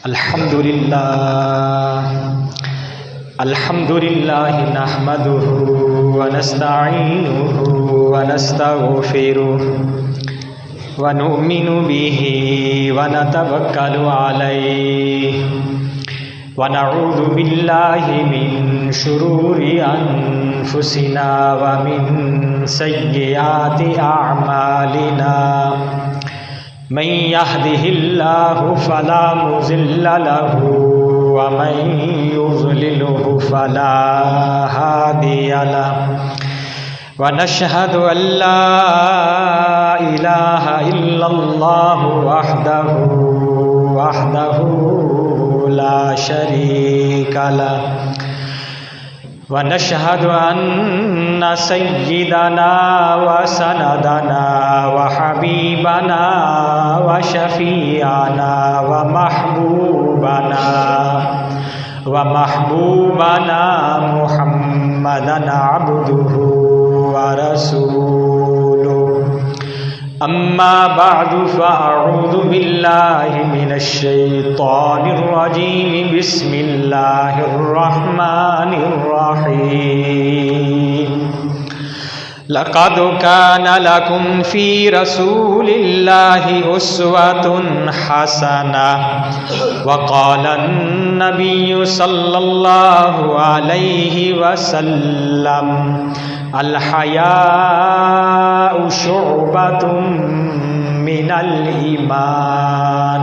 الحمد للہ نحمده ونستعینه ونستغفره ونؤمن به ونتوکل علیہ ونعوذ باللہ من شرور انفسنا ومن سیئات اعمالنا من يهده الله فلا مضل له ومن يضلله فلا هادي له ونشهد أن لا إله إلا الله وحده لا شريك له ونشهد أن سيدنا وسندنا وحبيبنا وشفيعنا ومحبوبنا محمدا عبده ورسوله أما بعد فأعوذ بالله من الشيطان الرجيم بسم الله الرحمن الرحيم لقد كان لكم في رسول الله أسوة حسنة وقال النبي صلى الله عليه وسلم الحياء شعبة من الإيمان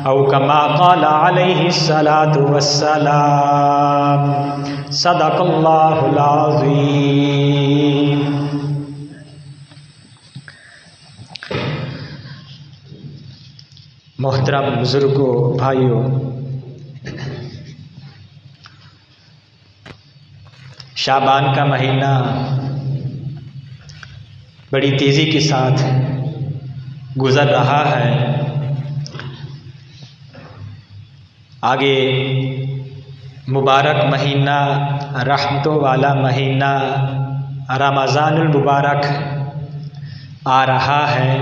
أو كما قال عليه الصلاة والسلام صدق الله العظيم. محترم بزرگوں، بھائیوں، شعبان کا مہینہ بڑی تیزی کے ساتھ گزر رہا ہے. آگے مبارک مہینہ، رحمتوں والا مہینہ رمضان المبارک آ رہا ہے.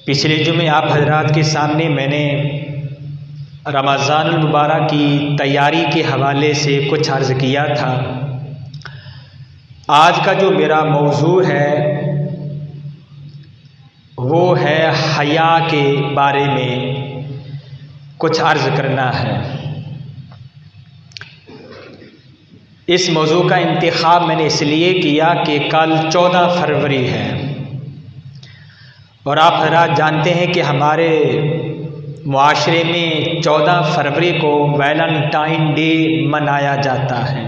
پچھلے جمعے آپ حضرات کے سامنے میں نے رمضان المبارک کی تیاری کے حوالے سے کچھ عرض کیا تھا. آج کا جو میرا موضوع ہے وہ ہے حیا کے بارے میں کچھ عرض کرنا ہے. اس موضوع کا انتخاب میں نے اس لیے کیا کہ کل 14 فروری ہے اور آپ حضرات جانتے ہیں کہ ہمارے معاشرے میں 14 فروری کو ویلنٹائن ڈے منایا جاتا ہے.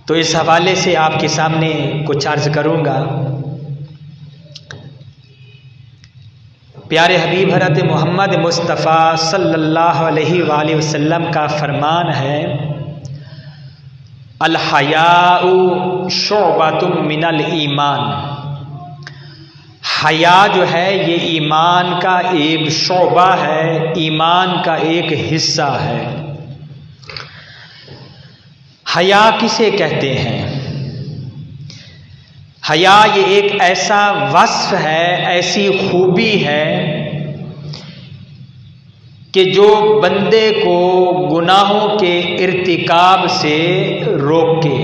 تو اس حوالے سے آپ کے سامنے کچھ عرض کروں گا. پیارے حبیب حضرت محمد مصطفیٰ صلی اللہ علیہ وآلہ وسلم کا فرمان ہے الحیاء شعبۃ من الایمان. حیا جو ہے یہ ایمان کا ایک شعبہ ہے، ایمان کا ایک حصہ ہے. حیا کسے کہتے ہیں؟ حیا یہ ایک ایسا وصف ہے، ایسی خوبی ہے کہ جو بندے کو گناہوں کے ارتکاب سے روکے،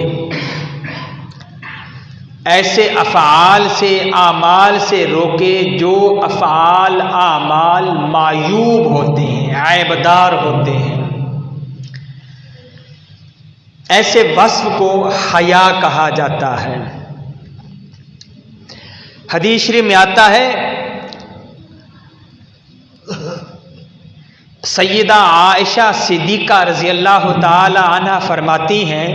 ایسے افعال سے، اعمال سے روکے جو افعال اعمال معیوب ہوتے ہیں، عیبدار ہوتے ہیں. ایسے وصف کو حیا کہا جاتا ہے. حدیث شریف میں آتا ہے سیدہ عائشہ صدیقہ رضی اللہ تعالی عنہ فرماتی ہیں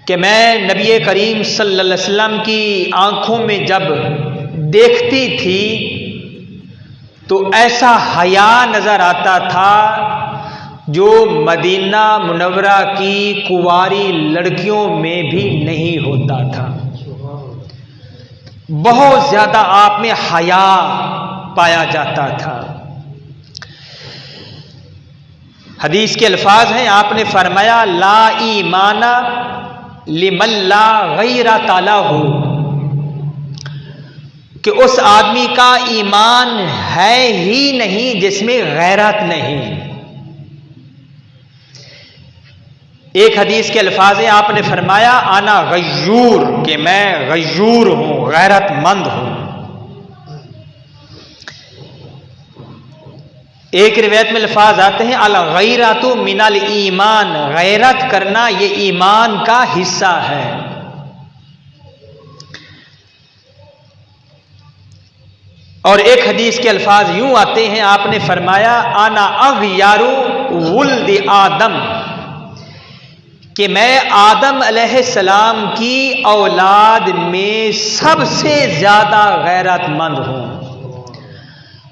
کہ میں نبی کریم صلی اللہ علیہ وسلم کی آنکھوں میں جب دیکھتی تھی تو ایسا حیا نظر آتا تھا جو مدینہ منورہ کی کنواری لڑکیوں میں بھی نہیں ہوتا تھا. بہت زیادہ آپ میں حیا پایا جاتا تھا. حدیث کے الفاظ ہیں، آپ نے فرمایا لا ایمان لمن لا غیر تعالی ہو، کہ اس آدمی کا ایمان ہے ہی نہیں جس میں غیرت نہیں۔ ایک حدیث کے الفاظ ہیں، آپ نے فرمایا انا غیور، کہ میں غیور ہوں، غیرت مند ہوں۔ ایک روایت میں الفاظ آتے ہیں الغیرۃ من الایمان، غیرت کرنا یہ ایمان کا حصہ ہے۔ اور ایک حدیث کے الفاظ یوں آتے ہیں، آپ نے فرمایا انا اغیار ولد آدم، کہ میں آدم علیہ السلام کی اولاد میں سب سے زیادہ غیرت مند ہوں۔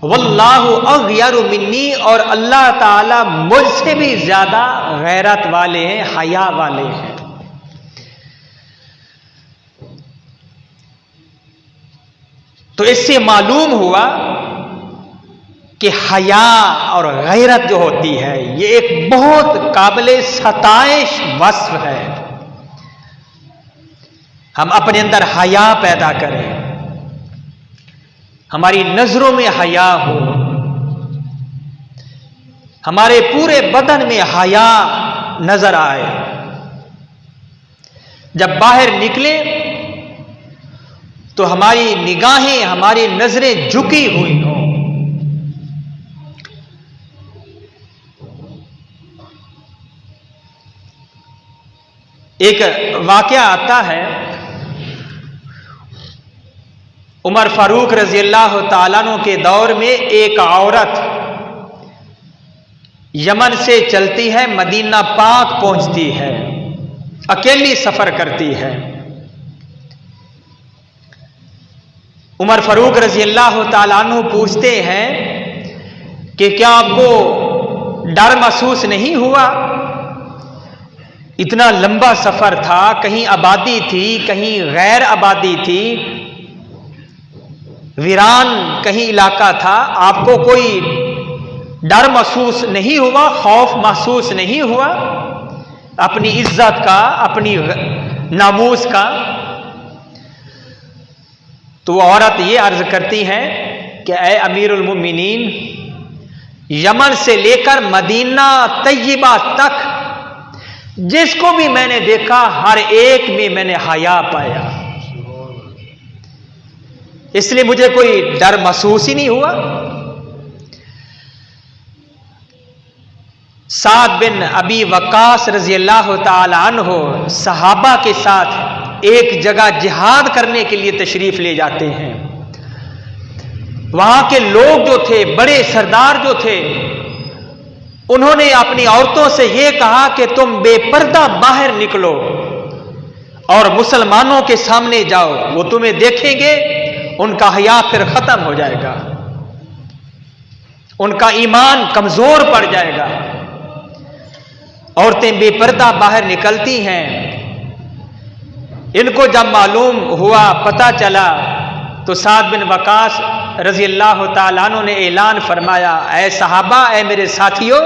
واللہ اغیر منی، اور اللہ تعالی مجھ سے بھی زیادہ غیرت والے ہیں، حیا والے ہیں۔ تو اس سے معلوم ہوا کہ حیا اور غیرت جو ہوتی ہے یہ ایک بہت قابل ستائش وصف ہے۔ ہم اپنے اندر حیا پیدا کریں، ہماری نظروں میں حیا ہو، ہمارے پورے بدن میں حیا نظر آئے، جب باہر نکلے تو ہماری نگاہیں، ہماری نظریں جھکی ہوئی ہوں۔ ایک واقعہ آتا ہے، عمر فاروق رضی اللہ تعالیٰ عنہ کے دور میں ایک عورت یمن سے چلتی ہے، مدینہ پاک پہنچتی ہے، اکیلی سفر کرتی ہے۔ عمر فاروق رضی اللہ تعالیٰ عنہ پوچھتے ہیں کہ کیا آپ کو ڈر محسوس نہیں ہوا؟ اتنا لمبا سفر تھا، کہیں آبادی تھی، کہیں غیر آبادی تھی، ویران کہیں علاقہ تھا، آپ کو کوئی ڈر محسوس نہیں ہوا، خوف محسوس نہیں ہوا اپنی عزت کا، اپنی ناموس کا؟ تو وہ عورت یہ عرض کرتی ہے کہ اے امیر المومنین، یمن سے لے کر مدینہ طیبہ تک جس کو بھی میں نے دیکھا ہر ایک میں میں نے حیا پایا، اس لیے مجھے کوئی ڈر محسوس ہی نہیں ہوا۔ سعد بن ابی وقاص رضی اللہ تعالی عنہ صحابہ کے ساتھ ایک جگہ جہاد کرنے کے لیے تشریف لے جاتے ہیں۔ وہاں کے لوگ جو تھے، بڑے سردار جو تھے، انہوں نے اپنی عورتوں سے یہ کہا کہ تم بے پردہ باہر نکلو اور مسلمانوں کے سامنے جاؤ، وہ تمہیں دیکھیں گے، ان کا حیا پھر ختم ہو جائے گا، ان کا ایمان کمزور پڑ جائے گا۔ عورتیں بے پردہ باہر نکلتی ہیں۔ ان کو جب معلوم ہوا، پتہ چلا، تو سعد بن وقاص رضی اللہ تعالیٰ عنہ نے اعلان فرمایا، اے صحابہ، اے میرے ساتھیوں،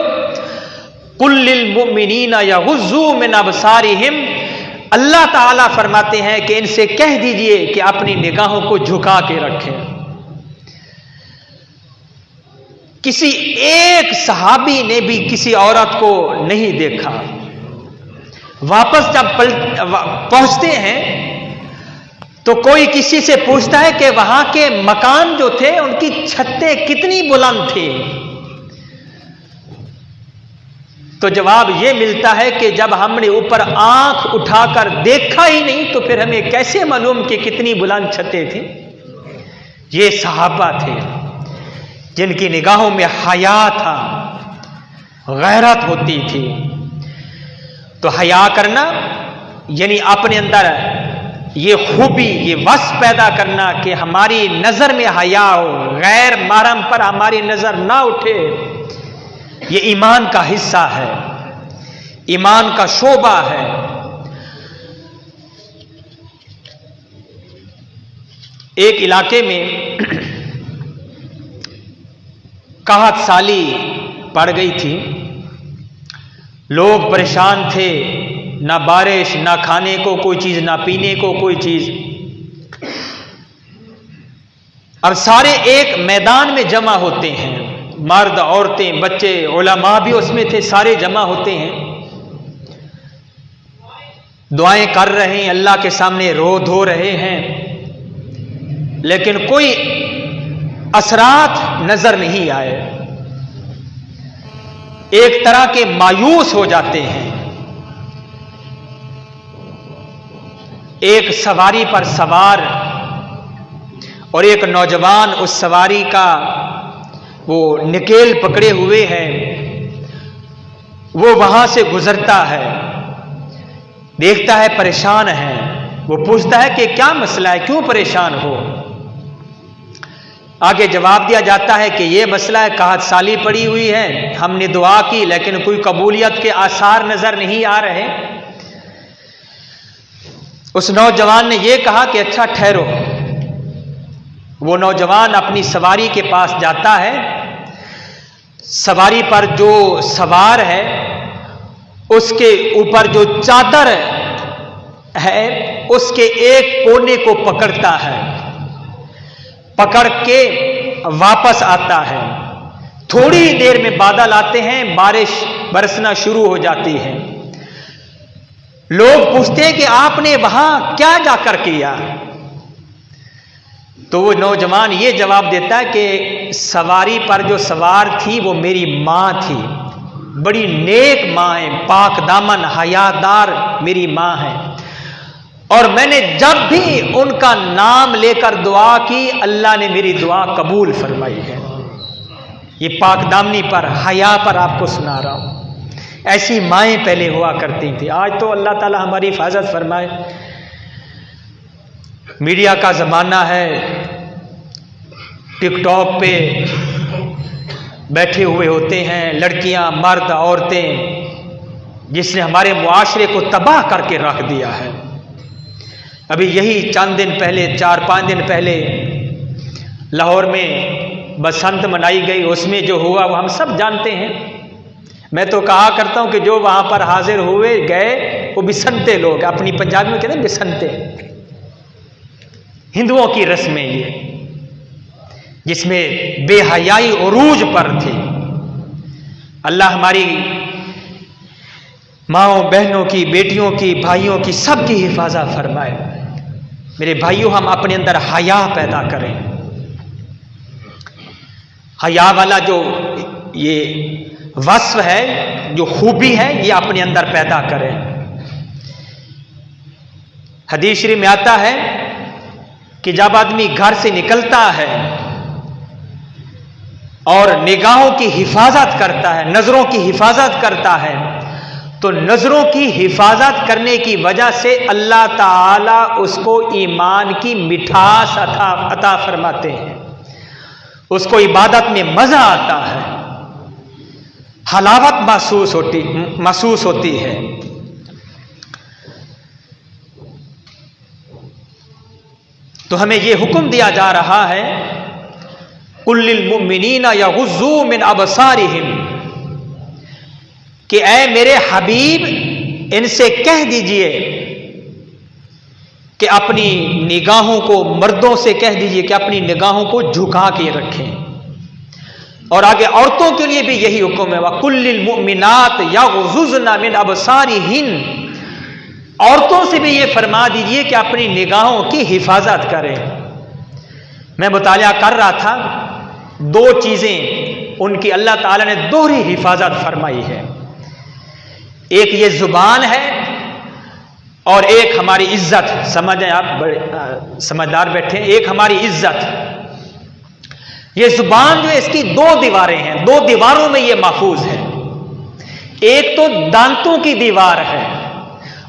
قل للمؤمنین یغضوا من ابصارہم، اللہ تعالیٰ فرماتے ہیں کہ ان سے کہہ دیجئے کہ اپنی نگاہوں کو جھکا کے رکھیں۔ کسی ایک صحابی نے بھی کسی عورت کو نہیں دیکھا۔ واپس جب پہنچتے ہیں تو کوئی کسی سے پوچھتا ہے کہ وہاں کے مکان جو تھے ان کی چھتیں کتنی بلند تھی؟ تو جواب یہ ملتا ہے کہ جب ہم نے اوپر آنکھ اٹھا کر دیکھا ہی نہیں تو پھر ہمیں کیسے معلوم کہ کتنی بلند چھتیں تھیں؟ یہ صحابہ تھے جن کی نگاہوں میں حیا تھا، غیرت ہوتی تھی۔ تو حیا کرنا یعنی اپنے اندر یہ خوبی، یہ وصف پیدا کرنا کہ ہماری نظر میں حیا ہو، غیر محرم پر ہماری نظر نہ اٹھے، یہ ایمان کا حصہ ہے، ایمان کا شعبہ ہے۔ ایک علاقے میں قحط سالی پڑ گئی تھی، لوگ پریشان تھے، نہ بارش، نہ کھانے کو کوئی چیز، نہ پینے کو کوئی چیز۔ اور سارے ایک میدان میں جمع ہوتے ہیں، مرد، عورتیں، بچے، علماء بھی اس میں تھے، سارے جمع ہوتے ہیں، دعائیں کر رہے ہیں، اللہ کے سامنے رو دھو رہے ہیں، لیکن کوئی اثرات نظر نہیں آئے، ایک طرح کے مایوس ہو جاتے ہیں۔ ایک سواری پر سوار اور ایک نوجوان اس سواری کا وہ نکیل پکڑے ہوئے ہے، وہ وہاں سے گزرتا ہے، دیکھتا ہے پریشان ہے، وہ پوچھتا ہے کہ کیا مسئلہ ہے، کیوں پریشان ہو؟ آگے جواب دیا جاتا ہے کہ یہ مسئلہ ہے، قحط سالی پڑی ہوئی ہے، ہم نے دعا کی لیکن کوئی قبولیت کے آثار نظر نہیں آ رہے۔ اس نوجوان نے یہ کہا کہ اچھا ٹھہرو۔ وہ نوجوان اپنی سواری کے پاس جاتا ہے، سواری پر جو سوار ہے اس کے اوپر جو چادر ہے اس کے ایک کونے کو پکڑتا ہے، پکڑ کے واپس آتا ہے۔ تھوڑی دیر میں بادل آتے ہیں، بارش برسنا شروع ہو جاتی ہے۔ لوگ پوچھتے ہیں کہ آپ نے وہاں کیا جا کر کیا؟ تو وہ نوجوان یہ جواب دیتا ہے کہ سواری پر جو سوار تھی وہ میری ماں تھی، بڑی نیک ماں ہے، پاک دامن حیادار میری ماں ہے، اور میں نے جب بھی ان کا نام لے کر دعا کی اللہ نے میری دعا قبول فرمائی ہے۔ یہ پاک دامنی پر، حیا پر آپ کو سنا رہا ہوں۔ ایسی مائیں پہلے ہوا کرتی تھی۔ آج تو اللہ تعالی ہماری حفاظت فرمائے، میڈیا کا زمانہ ہے، ٹک ٹاک پہ بیٹھے ہوئے ہوتے ہیں لڑکیاں، مرد، عورتیں، جس نے ہمارے معاشرے کو تباہ کر کے رکھ دیا ہے۔ ابھی یہی چند دن پہلے، 4-5 دن پہلے لاہور میں بسنت منائی گئی، اس میں جو ہوا وہ ہم سب جانتے ہیں۔ میں تو کہا کرتا ہوں کہ جو وہاں پر حاضر ہوئے گئے وہ بسنتے لوگ، اپنی پنجابی میں کہتے ہیں بسنتے، ہندوؤں کی رسمیں یہ، جس میں بے حیائی عروج پر تھی۔ اللہ ہماری ماؤں، بہنوں کی، بیٹیوں کی، بھائیوں کی، سب کی حفاظت فرمائے۔ میرے بھائیوں، ہم اپنے اندر حیا پیدا کریں، حیا والا جو یہ وصف ہے، جو خوبی ہے، یہ اپنے اندر پیدا کریں۔ حدیث شریف میں آتا ہے کہ جب آدمی گھر سے نکلتا ہے اور نگاہوں کی حفاظت کرتا ہے، نظروں کی حفاظت کرتا ہے، تو نظروں کی حفاظت کرنے کی وجہ سے اللہ تعالی اس کو ایمان کی مٹھاس عطا فرماتے ہیں، اس کو عبادت میں مزہ آتا ہے، حلاوت محسوس ہوتی ہے۔ تو ہمیں یہ حکم دیا جا رہا ہے قُل لِّلْمُؤْمِنِينَ يَغُضُّوا مِنْ أَبْصَارِهِمْ کہ اے میرے حبیب ان سے کہہ دیجئے کہ اپنی نگاہوں کو، مردوں سے کہہ دیجئے کہ اپنی نگاہوں کو جھکا کے رکھیں، اور آگے عورتوں کے لیے بھی یہی حکم ہے وَقُلْ لِلْمُؤْمِنَاتِ يَغْضُضْنَ مِنْ أَبْصَارِهِنَّ عورتوں سے بھی یہ فرما دیجئے کہ اپنی نگاہوں کی حفاظت کریں۔ میں مطالعہ کر رہا تھا، دو چیزیں ان کی اللہ تعالیٰ نے دوہری حفاظت فرمائی ہے، ایک یہ زبان ہے اور ایک ہماری عزت۔ سمجھیں آپ، بڑے سمجھدار بیٹھے، ایک ہماری عزت۔ یہ زبان جو ہے اس کی 2 دیواریں ہیں، 2 دیواروں میں یہ محفوظ ہے، ایک تو دانتوں کی دیوار ہے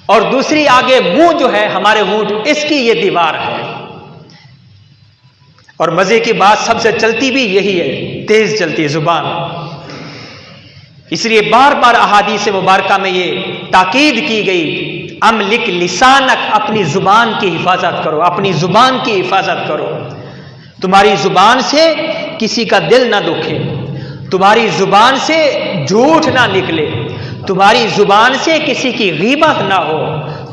اور دوسری آگے منہ جو ہے ہمارے ہونٹ، اس کی یہ دیوار ہے۔ اور مزے کی بات سب سے چلتی بھی یہی ہے، تیز چلتی ہے زبان، اس لیے بار بار احادیث مبارکہ میں یہ تاکید کی گئی املک لسانک، اپنی زبان کی حفاظت کرو، اپنی زبان کی حفاظت کرو، تمہاری زبان سے کسی کا دل نہ دکھے، تمہاری زبان سے جھوٹ نہ نکلے، تمہاری زبان سے کسی کی غیبت نہ ہو،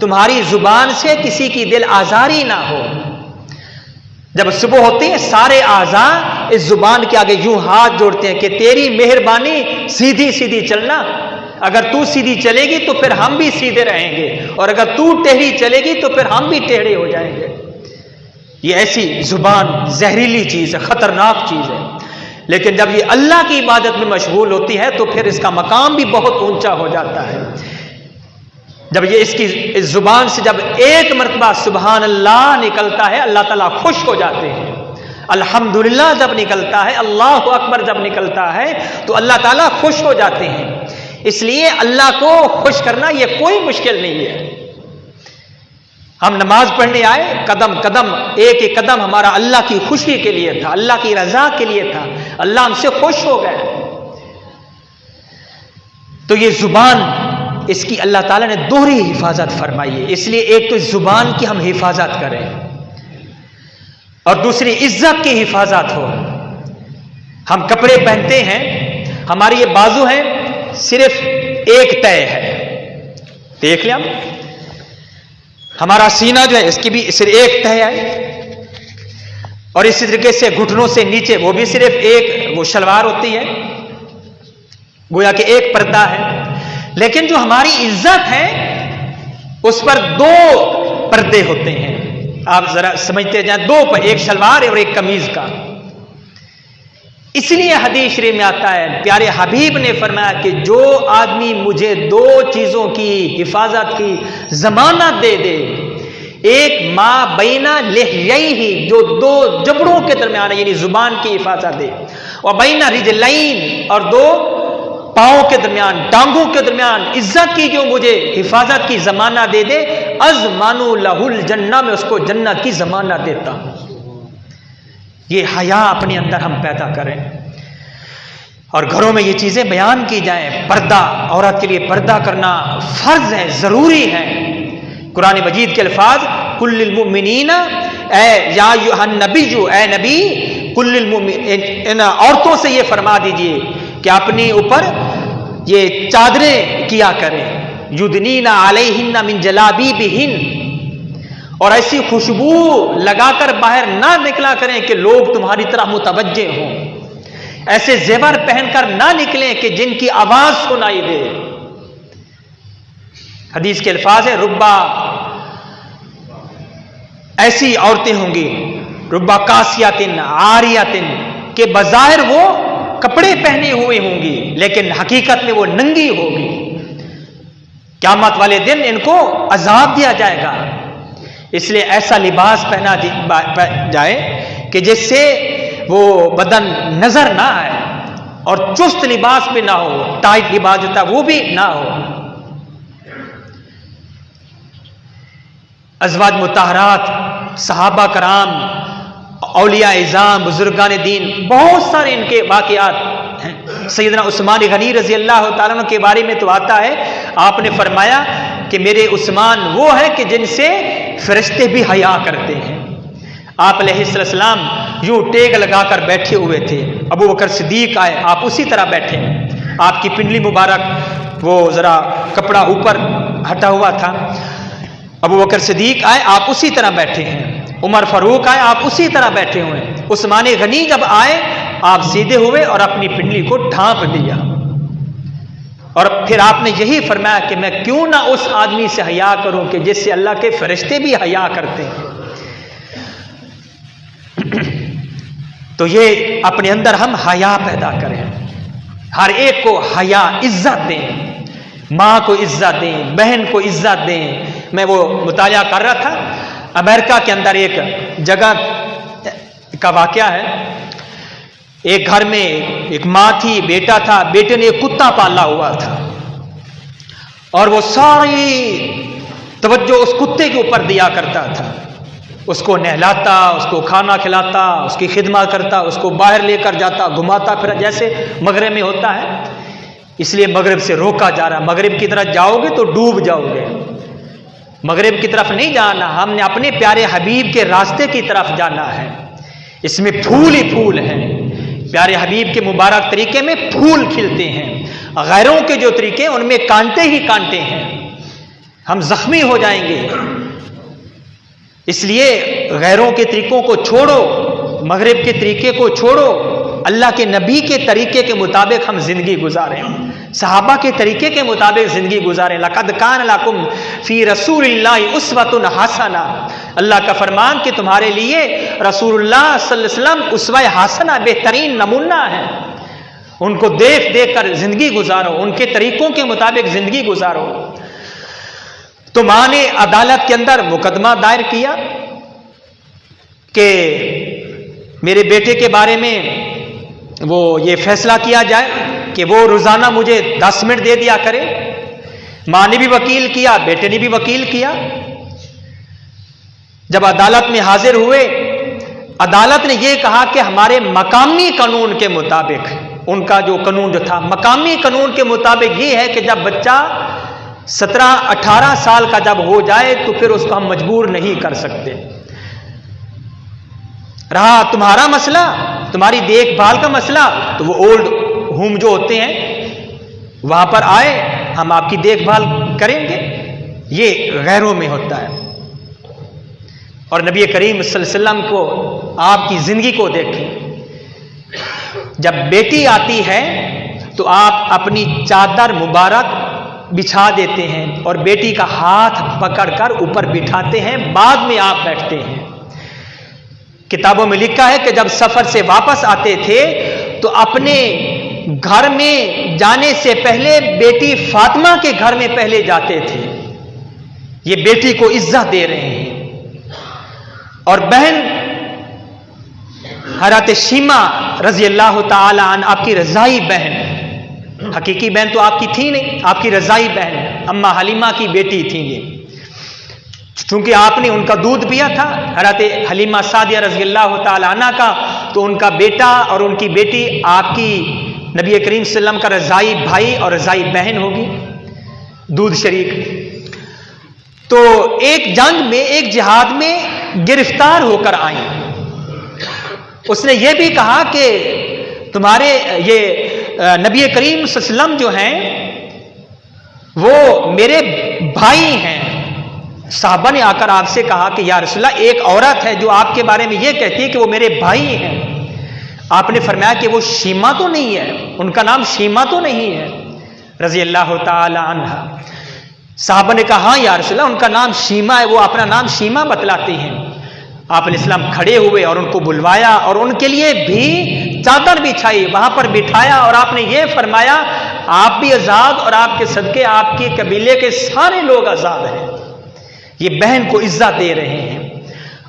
تمہاری زبان سے کسی کی دل آزاری نہ ہو۔ جب صبح ہوتی ہے سارے اعضاء اس زبان کے آگے یوں ہاتھ جوڑتے ہیں کہ تیری مہربانی سیدھی سیدھی چلنا، اگر تو سیدھی چلے گی تو پھر ہم بھی سیدھے رہیں گے، اور اگر تو ٹیڑھی چلے گی تو پھر ہم بھی ٹیڑھے ہو جائیں گے۔ یہ ایسی زبان زہریلی چیز ہے، خطرناک چیز ہے، لیکن جب یہ اللہ کی عبادت میں مشغول ہوتی ہے تو پھر اس کا مقام بھی بہت اونچا ہو جاتا ہے۔ جب یہ اس زبان سے جب ایک مرتبہ سبحان اللہ نکلتا ہے، اللہ تعالیٰ خوش ہو جاتے ہیں۔ الحمدللہ جب نکلتا ہے، اللہ اکبر جب نکلتا ہے تو اللہ تعالیٰ خوش ہو جاتے ہیں۔ اس لیے اللہ کو خوش کرنا یہ کوئی مشکل نہیں ہے۔ ہم نماز پڑھنے آئے، قدم قدم ایک ایک قدم ہمارا اللہ کی خوشی کے لیے تھا، اللہ کی رضا کے لیے تھا، اللہ ہم سے خوش ہو گئے۔ تو یہ زبان، اس کی اللہ تعالیٰ نے دوہری حفاظت فرمائی ہے، اس لیے ایک تو زبان کی ہم حفاظت کریں اور دوسری عزت کی حفاظت ہو۔ ہم کپڑے پہنتے ہیں، ہماری یہ بازو ہیں صرف ایک طے ہے، دیکھ لیں ہمارا سینہ جو ہے اس کی بھی صرف ایک طے ہے، اور اسی طریقے سے گھٹنوں سے نیچے وہ بھی صرف ایک وہ شلوار ہوتی ہے، گویا کہ ایک پردہ ہے۔ لیکن جو ہماری عزت ہے اس پر دو پردے ہوتے ہیں، آپ ذرا سمجھتے جائیں، دو پر، ایک شلوار اور ایک قمیض کا۔ اس لیے حدیث شریف میں آتا ہے، پیارے حبیب نے فرمایا کہ جو آدمی مجھے دو چیزوں کی حفاظت کی ضمانت دے دے، ایک ما بینا لحییہ، جو دو جبڑوں کے درمیان یعنی زبان کی حفاظت دے، اور بینا رجلین، اور دو پاؤں کے درمیان، ٹانگوں کے درمیان عزت کی جو مجھے حفاظت کی ضمانت دے دے، اضمن لہ الجنہ، میں اس کو جنت کی ضمانت دیتا ہوں۔ یہ حیا اپنے اندر ہم پیدا کریں اور گھروں میں یہ چیزیں بیان کی جائیں۔ پردہ، عورت کے لیے پردہ کرنا فرض ہے، ضروری ہے۔ قرآن مجید کے الفاظ، کل للمؤمنین، اے یا ایھا النبی، اے نبی، کل للمؤمنین، عورتوں سے یہ فرما دیجئے کہ اپنے اوپر یہ چادریں کیا کریں، یدنین علیہن من جلابیبہن، اور ایسی خوشبو لگا کر باہر نہ نکلا کریں کہ لوگ تمہاری طرح متوجہ ہوں، ایسے زیور پہن کر نہ نکلیں کہ جن کی آواز سنائی دے۔ حدیث کے الفاظ ہیں، ربا، ایسی عورتیں ہوں گی، ربا کاسیاتن عاریاتن، کہ بظاہر وہ کپڑے پہنے ہوئے ہوں گی لیکن حقیقت میں وہ ننگی ہوگی۔ قیامت والے دن ان کو عذاب دیا جائے گا۔ اس لیے ایسا لباس پہنا جائے کہ جس سے وہ بدن نظر نہ آئے، اور چست لباس بھی نہ ہو، ٹائٹ لباس جو تھا وہ بھی نہ ہو۔ ازواج مطہرات، صحابہ کرام، اولیاء اعظام، بزرگان دین، بہت سارے ان کے واقعات ہیں۔ سیدنا عثمان غنی رضی اللہ تعالیٰ عنہ کے بارے میں تو آتا ہے، آپ نے فرمایا کہ میرے عثمان وہ ہے کہ جن سے فرشتے بھی حیا کرتے ہیں۔ آپ علیہ السلام یوں ٹیک لگا کر بیٹھے ہوئے تھے، ابو بکر صدیق آئے، آپ اسی طرح بیٹھے، آپ کی پنڈلی مبارک وہ ذرا کپڑا اوپر ہٹا ہوا تھا، ابو بکر صدیق آئے، آپ اسی طرح بیٹھے ہیں، عمر فاروق آئے، آپ اسی طرح بیٹھے ہوئے ہیں، عثمان غنی جب آئے آپ سیدھے ہوئے اور اپنی پنڈلی کو ڈھانپ دیا، اور پھر آپ نے یہی فرمایا کہ میں کیوں نہ اس آدمی سے حیا کروں کہ جس سے اللہ کے فرشتے بھی حیا کرتے ہیں۔ تو یہ اپنے اندر ہم حیا پیدا کریں، ہر ایک کو حیا، عزت دیں، ماں کو عزت دیں، بہن کو عزت دیں۔ میں وہ مطالعہ کر رہا تھا، امریکہ کے اندر ایک جگہ کا واقعہ ہے، ایک گھر میں ایک ماں تھی، بیٹا تھا، بیٹے نے ایک کتا پالا ہوا تھا، اور وہ ساری توجہ اس کتے کے اوپر دیا کرتا تھا، اس کو نہلاتا، اس کو کھانا کھلاتا، اس کی خدمت کرتا، اس کو باہر لے کر جاتا، گھماتا پھر، جیسے مغرب میں ہوتا ہے۔ اس لیے مغرب سے روکا جا رہا، مغرب کی طرف جاؤ گے تو ڈوب جاؤ گے، مغرب کی طرف نہیں جانا، ہم نے اپنے پیارے حبیب کے راستے کی طرف جانا ہے۔ اس میں پھول ہی پھول ہیں، پیارے حبیب کے مبارک طریقے میں پھول کھلتے ہیں، غیروں کے جو طریقے ان میں کانٹے ہی کانٹے ہیں، ہم زخمی ہو جائیں گے۔ اس لیے غیروں کے طریقوں کو چھوڑو، مغرب کے طریقے کو چھوڑو، اللہ کے نبی کے طریقے کے مطابق ہم زندگی گزاریں، صحابہ کے طریقے کے مطابق زندگی گزاریں۔ لقد کان لکم فی رسول اللہ اسوۃ حسنہ، اللہ کا فرمان کہ تمہارے لیے رسول اللہ صلی اللہ علیہ وسلم اسوہ حسنہ، بہترین نمونہ ہے، ان کو دیکھ دیکھ کر زندگی گزارو، ان کے طریقوں کے مطابق زندگی گزارو۔ تو ماں نے عدالت کے اندر مقدمہ دائر کیا کہ میرے بیٹے کے بارے میں وہ یہ فیصلہ کیا جائے کہ وہ روزانہ مجھے 10 منٹ دے دیا کرے۔ ماں نے بھی وکیل کیا، بیٹے نے بھی وکیل کیا۔ جب عدالت میں حاضر ہوئے، عدالت نے یہ کہا کہ ہمارے مقامی قانون کے مطابق، ان کا جو قانون جو تھا مقامی قانون کے مطابق یہ ہے کہ جب بچہ 17-18 سال کا جب ہو جائے تو پھر اس کو ہم مجبور نہیں کر سکتے۔ رہا تمہارا مسئلہ، تمہاری دیکھ بھال کا مسئلہ، تو وہ اولڈ ہوم جو ہوتے ہیں وہاں پر آئے، ہم آپ کی دیکھ بھال کریں گے۔ یہ غیروں میں ہوتا ہے۔ اور نبی کریم صلی اللہ علیہ وسلم کو، آپ کی زندگی کو دیکھیں، جب بیٹی آتی ہے تو آپ اپنی چادر مبارک بچھا دیتے ہیں اور بیٹی کا ہاتھ پکڑ کر اوپر بٹھاتے ہیں، بعد میں آپ بیٹھتے ہیں۔ کتابوں میں لکھا ہے کہ جب سفر سے واپس آتے تھے تو اپنے گھر میں جانے سے پہلے بیٹی فاطمہ کے گھر میں پہلے جاتے تھے۔ یہ بیٹی کو عزت دے رہے ہیں۔ اور بہن حضرت شیمہ رضی اللہ تعالی عنہ، آپ کی رضائی بہن، حقیقی بہن تو آپ کی تھی نہیں، آپ کی رضائی بہن اماں حلیمہ کی بیٹی تھی یہ، چونکہ آپ نے ان کا دودھ پیا تھا حضرت حلیمہ سعدیہ رضی اللہ تعالی عنہ کا، تو ان کا بیٹا اور ان کی بیٹی آپ کی نبی کریم صلی اللہ علیہ وسلم کا رضائی بھائی اور رضائی بہن ہوگی، دودھ شریک۔ تو ایک جنگ میں، ایک جہاد میں گرفتار ہو کر آئیں۔ اس نے یہ بھی کہا کہ تمہارے یہ نبی کریم صلی اللہ علیہ وسلم جو ہیں وہ میرے بھائی ہیں۔ صحابہ نے آ کر آپ سے کہا کہ یا رسول اللہ، ایک عورت ہے جو آپ کے بارے میں یہ کہتی ہے کہ وہ میرے بھائی ہیں۔ آپ نے فرمایا کہ وہ شیمہ تو نہیں ہے، ان کا نام شیمہ تو نہیں ہے رضی اللہ تعالی عنہ۔ صحابہ نے کہا ہاں یا رسول اللہ، ان کا نام شیمہ ہے، وہ اپنا نام شیمہ بتلاتے ہیں۔ آپ علیہ السلام کھڑے ہوئے اور ان کو بلوایا اور ان کے لیے بھی چادر بچھائی، وہاں پر بٹھایا، اور آپ نے یہ فرمایا آپ بھی آزاد اور آپ کے صدقے آپ کے قبیلے کے سارے لوگ آزاد ہیں۔ یہ بہن کو عزت دے رہے ہیں۔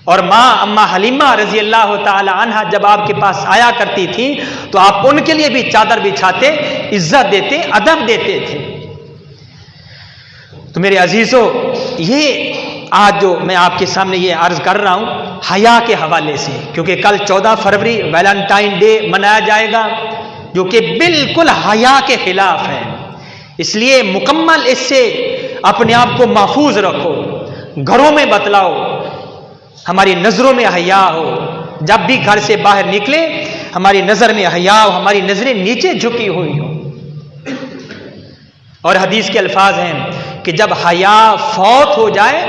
اور ماں اماں حلیمہ رضی اللہ تعالی عنہ جب آپ کے پاس آیا کرتی تھی تو آپ ان کے لیے بھی چادر بچھاتے، عزت دیتے، ادب دیتے تھے۔ تو میرے عزیزوں، یہ آج جو میں آپ کے سامنے یہ عرض کر رہا ہوں حیا کے حوالے سے، کیونکہ کل 14 فروری ویلنٹائن ڈے منایا جائے گا جو کہ بالکل حیا کے خلاف ہے۔ اس لیے مکمل اس سے اپنے آپ کو محفوظ رکھو، گھروں میں بتلاؤ، ہماری نظروں میں حیا ہو، جب بھی گھر سے باہر نکلے ہماری نظر میں حیا ہو، ہماری نظریں نیچے جھکی ہوئی ہوں۔ اور حدیث کے الفاظ ہیں کہ جب حیا فوت ہو جائے،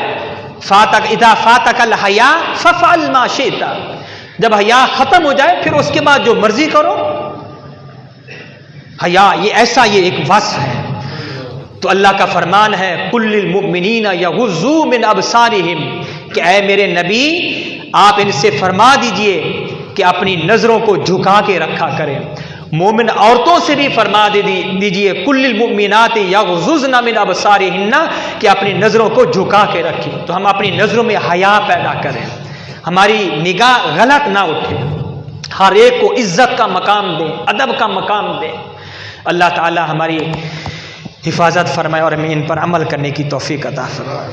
اذا فاتک الحیا ففعل ما شئت، جب حیا ختم ہو جائے پھر اس کے بعد جو مرضی کرو۔ حیا یہ ایسا، یہ ایک وصف ہے۔ تو اللہ کا فرمان ہے قل للمؤمنین یغضوا من ابصارہم، کہ اے میرے نبی آپ ان سے فرما دیجئے کہ اپنی نظروں کو جھکا کے رکھا کریں۔ مومن عورتوں سے بھی فرما دیجئے قل للمؤمنات یغضضن من ابصارہن، کہ اپنی نظروں کو جھکا کے رکھیں۔ تو ہم اپنی نظروں میں حیا پیدا کریں، ہماری نگاہ غلط نہ اٹھے، ہر ایک کو عزت کا مقام دیں، ادب کا مقام دیں۔ اللہ تعالی ہماری حفاظت فرمائے اور ہمیں ان پر عمل کرنے کی توفیق عطا فرمائے۔